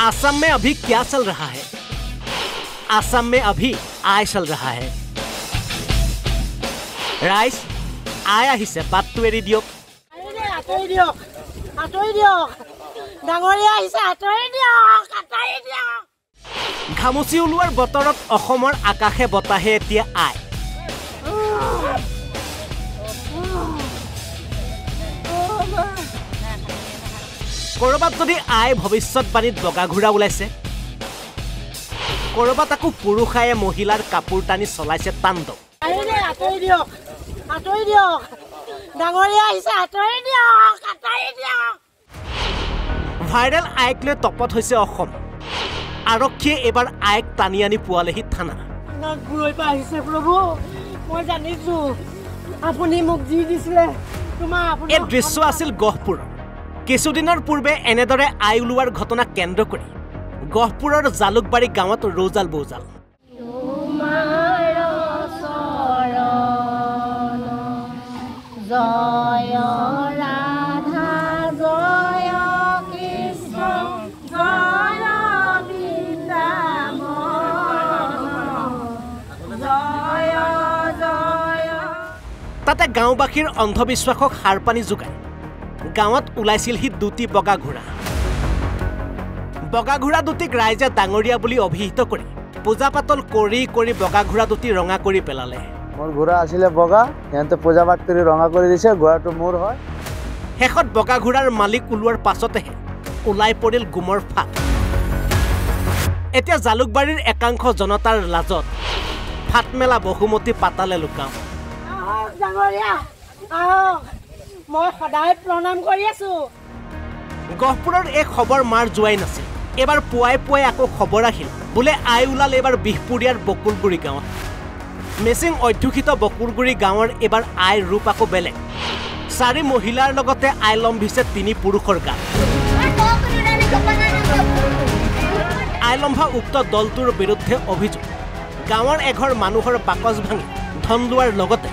असम में अभी क्या चल रहा है? असम में अभी आय चल रहा है। राइज आय আহিছে বাটটো এৰি দিয়ক। আতৰি দিয়ক, আতৰি দিয়ক, ডাঙৰীয়া আহিছে, আতৰি দিয়ক, আতৰি দিয়ক। ঘামুচি ওলোৱাৰ বতৰত অসমৰ আকাশে বতাহে এতিয়া আয়। কৰবাত যদি আয় ভৱিষ্যতবাণীত বগা ঘোঁৰা ওলাইছে, কৰবাত আকৌ পুৰুষায়ে মহিলাৰ কাপোৰ টানি চলাইছে তাণ্ডৱ। আতৰি দিয়ক, আতৰি দিয়ক, ডাঙৰীয়া আহিছে, আতৰি দিয়ক, আতৰি দিয়ক। ভাইৰেল আইক লৈ তপত হৈছে অসম। আৰক্ষীয়ে এবাৰ আইক টানি আনি পোৱালেহি থানা। দূৰৈৰ পৰা আহিছে প্ৰভু, মই জানিছো আপুনি মোক যি দিছিলে। এই দৃশ্য আছিল গহপুৰ। কিছুদিনৰ পূৰ্বে এনেদৰে আই ওলোৱাৰ ঘটনা কেন্দ্ৰ কৰি গহপুৰৰ জালুকবাৰী গাঁৱত ৰৌজাল বৌজাল। জয় ৰাধা জয় কৃষ্ণ জয় জয় জয়। তাতে গাঁওবাসীৰ অন্ধবিশ্বাসক সাৰ পানী যোগায় গাঁৱত ওলাইছিলহি দুটি বগা ঘোঁৰা। বগা ঘোঁৰা দুটিক ৰাইজে ডাঙৰীয়া বুলি অভিহিত কৰি পূজা পাতল কৰি কৰি বগা ঘোঁৰা দুটি ৰঙা কৰি পেলালে। মোৰ ঘোঁৰা আছিলে বগা, সিহঁতে পূজা পাঠ কৰি ৰঙা কৰি দিছে, ঘোঁৰাটো মোৰ হয়। শেষত বগা ঘোঁৰাৰ মালিক ওলোৱাৰ পাছতেহে ওলাই পৰিল গুমৰ ফাঁক। এতিয়া জালুকবাৰীৰ একাংশ জনতাৰ লাজত ফাট মেলা বহুমতী পাতালে লুকাওঁ। ডাঙৰীয়া আহক, মই সদায় প্ৰণাম কৰি আছো। গহপুৰৰ এই খবৰ মাৰ যোৱাই নাছিল। এবাৰ পুৱাই পুৱাই আকৌ খবৰ আহিল বোলে আই ওলাল এবাৰ বিহপুৰীয়াৰ বকুলগুৰি গাঁৱত। মিচিং অধ্যুষিত বকুলগুৰি গাঁৱৰ এবাৰ আইৰ ৰূপ আকৌ বেলেগ। 4 মহিলাৰ লগতে আই লম্ভিছে 3 পুৰুষৰ গাত। আই লম্ভা উক্ত দলটোৰ বিৰুদ্ধে অভিযোগ গাঁৱৰ এঘৰ মানুহৰ বাকচ ভাঙি ধন লোৱাৰ লগতে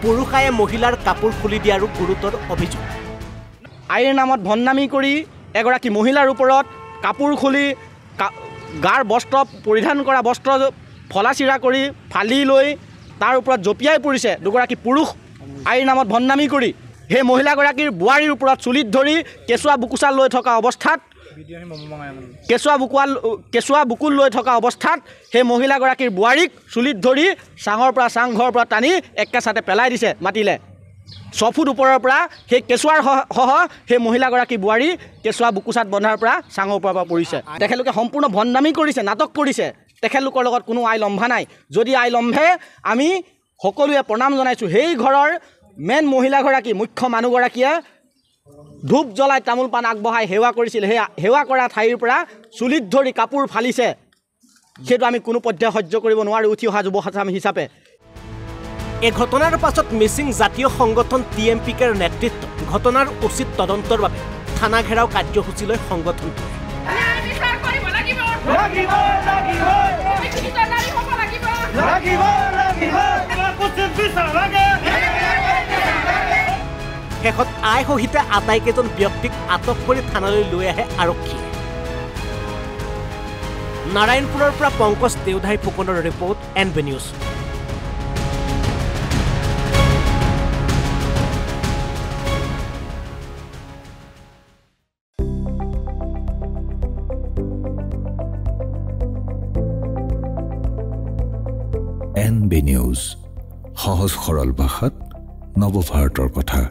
পুৰুষায়ে মহিলাৰ কাপোৰ খুলি দিয়াৰো গুৰুতৰ অভিযোগ। আইৰ নামত ভণ্ডামি কৰি এগৰাকী মহিলাৰ ওপৰত কাপোৰ খুলি গাৰ বস্ত্ৰ পৰিধান কৰা বস্ত্ৰ ফলা চিৰা কৰি ফালি লৈ তাৰ ওপৰত জঁপিয়াই পৰিছে দুগৰাকী পুৰুষ। আইৰ নামত ভণ্ডামি কৰি সেই মহিলাগৰাকীৰ বোৱাৰীৰ ওপৰত চুলিত ধৰি কেঁচুৱা বুকুচা লৈ থকা অৱস্থাত কেঁচুৱা বুকুল লৈ থকা অৱস্থাত সেই মহিলাগৰাকীৰ বোৱাৰীক চুলিত ধৰি চাঙৰ পৰা চাংঘৰৰ পৰা টানি একেচাতে পেলাই দিছে মাতিলে। 6 ফুট ওপৰৰ পৰা সেই কেঁচুৱাৰ সহ সেই মহিলাগৰাকী বোৱাৰী কেঁচুৱা বুকুচাত বন্ধাৰ পৰা চাঙৰ ওপৰৰ পৰা পৰিছে। তেখেতলোকে সম্পূৰ্ণ ভণ্ডামি কৰিছে, নাটক কৰিছে। তেখেতলোকৰ লগত কোনো আই লম্ভা নাই। যদি আই লম্ভে আমি সকলোৱে প্ৰণাম জনাইছোঁ। সেই ঘৰৰ মেইন মহিলাগৰাকী, মুখ্য মানুহগৰাকীয়ে ধূপ জ্বলাই তামোল পাণ আগবঢ়াই সেৱা কৰিছিল। সেই সেৱা কৰা ঠাইৰ পৰা চুলিত ধৰি কাপোৰ ফালিছে। সেইটো আমি কোনো পৰ্যায়ে সহ্য কৰিব নোৱাৰোঁ উঠি অহা যুৱ হিচাপে। এই ঘটনাৰ পাছত মিচিং জাতীয় সংগঠন TMPKৰ নেতৃত্বত ঘটনাৰ উচিত তদন্তৰ বাবে থানা ঘেৰাও কাৰ্যসূচী লৈ সংগঠনটোৱে শেষত আই সহিতে আটাইকেইজন ব্যক্তিক আটক কৰি থানালৈ লৈ আহে আৰক্ষীয়ে। নাৰায়ণপুৰৰ পৰা পংকজ দেউধাই ফুকনৰ report NB news. NB news, সহজ সৰল ভাষাত নৱভাৰতৰ কথা।